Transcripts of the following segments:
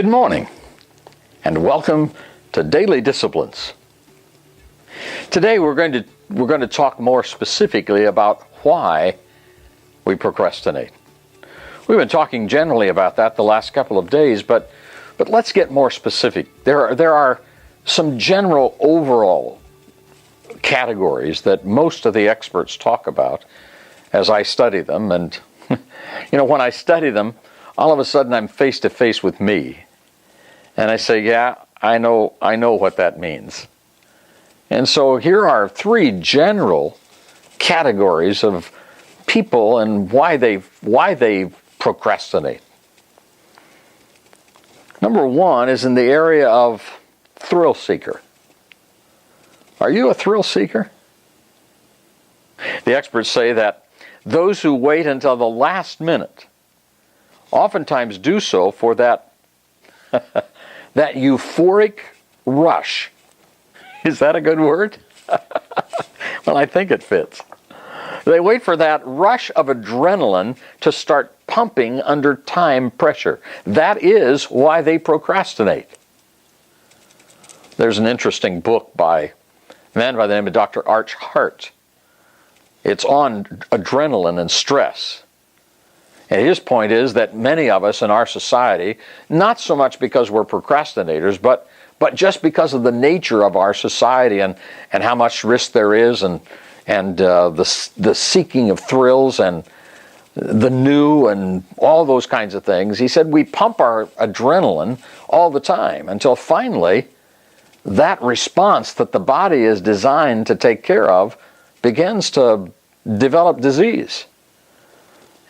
Good morning, and welcome to Daily Disciplines. Today we're going to talk more specifically about why we procrastinate. We've been talking generally about that the last couple of days, but let's get more specific. There are some general overall categories that most of the experts talk about as I study them, and when I study them, all of a sudden I'm face to face with me. And I say, yeah, I know what that means. And so here are three general categories of people and why they procrastinate. Number one is in the area of thrill seeker. Are you a thrill seeker? The experts say that those who wait until the last minute oftentimes do so for that that euphoric rush. Is that a good word? Well, I think it fits. They wait for that rush of adrenaline to start pumping under time pressure. That is why they procrastinate. There's an interesting book by a man by the name of Dr. Arch Hart. It's on adrenaline and stress. And his point is that many of us in our society, not so much because we're procrastinators, but just because of the nature of our society and how much risk there is and the seeking of thrills and the new and all those kinds of things. He said we pump our adrenaline all the time until finally that response that the body is designed to take care of begins to develop disease.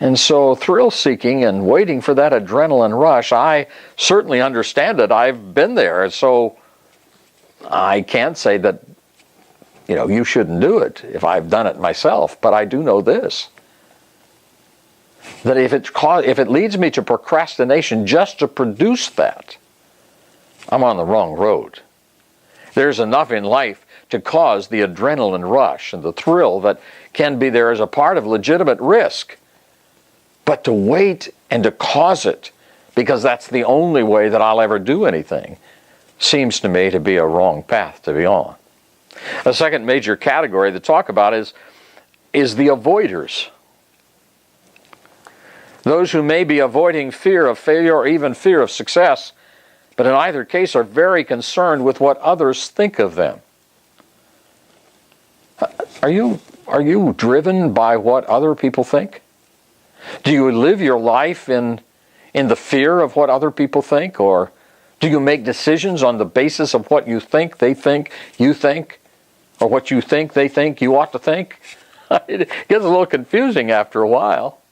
And so thrill seeking and waiting for that adrenaline rush, I certainly understand it. I've been there. So I can't say that, you shouldn't do it if I've done it myself. But I do know this, that if it leads me to procrastination just to produce that, I'm on the wrong road. There's enough in life to cause the adrenaline rush and the thrill that can be there as a part of legitimate risk. But to wait and to cause it, because that's the only way that I'll ever do anything, seems to me to be a wrong path to be on. A second major category to talk about is the avoiders. Those who may be avoiding fear of failure or even fear of success, but in either case are very concerned with what others think of them. Are you driven by what other people think? Do you live your life in the fear of what other people think? Or do you make decisions on the basis of what you think they think you think? Or what you think they think you ought to think? It gets a little confusing after a while.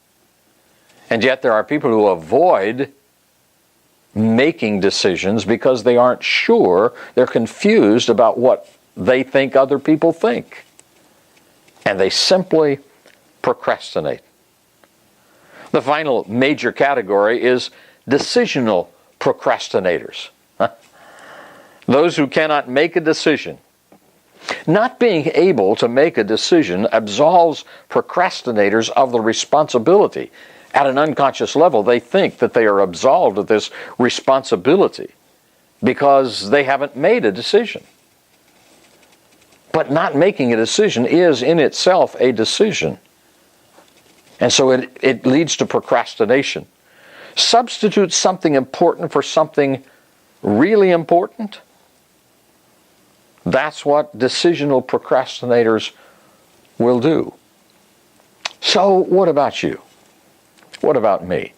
And yet there are people who avoid making decisions because they aren't sure. They're confused about what they think other people think. And they simply procrastinate. The final major category is decisional procrastinators. Those who cannot make a decision. Not being able to make a decision absolves procrastinators of the responsibility. At an unconscious level, they think that they are absolved of this responsibility because they haven't made a decision. But not making a decision is in itself a decision. And so it leads to procrastination. Substitute something important for something really important. That's what decisional procrastinators will do. So what about you? What about me?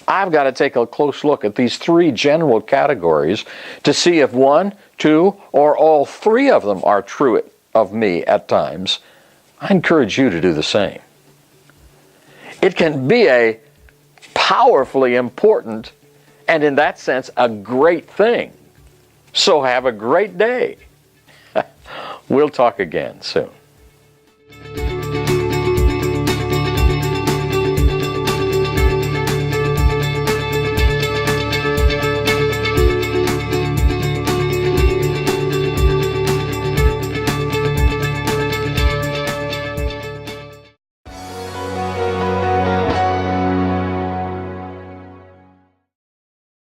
I've got to take a close look at these three general categories to see if one, two, or all three of them are true of me at times. I encourage you to do the same. It can be a powerfully important and in that sense a great thing. So have a great day. We'll talk again soon.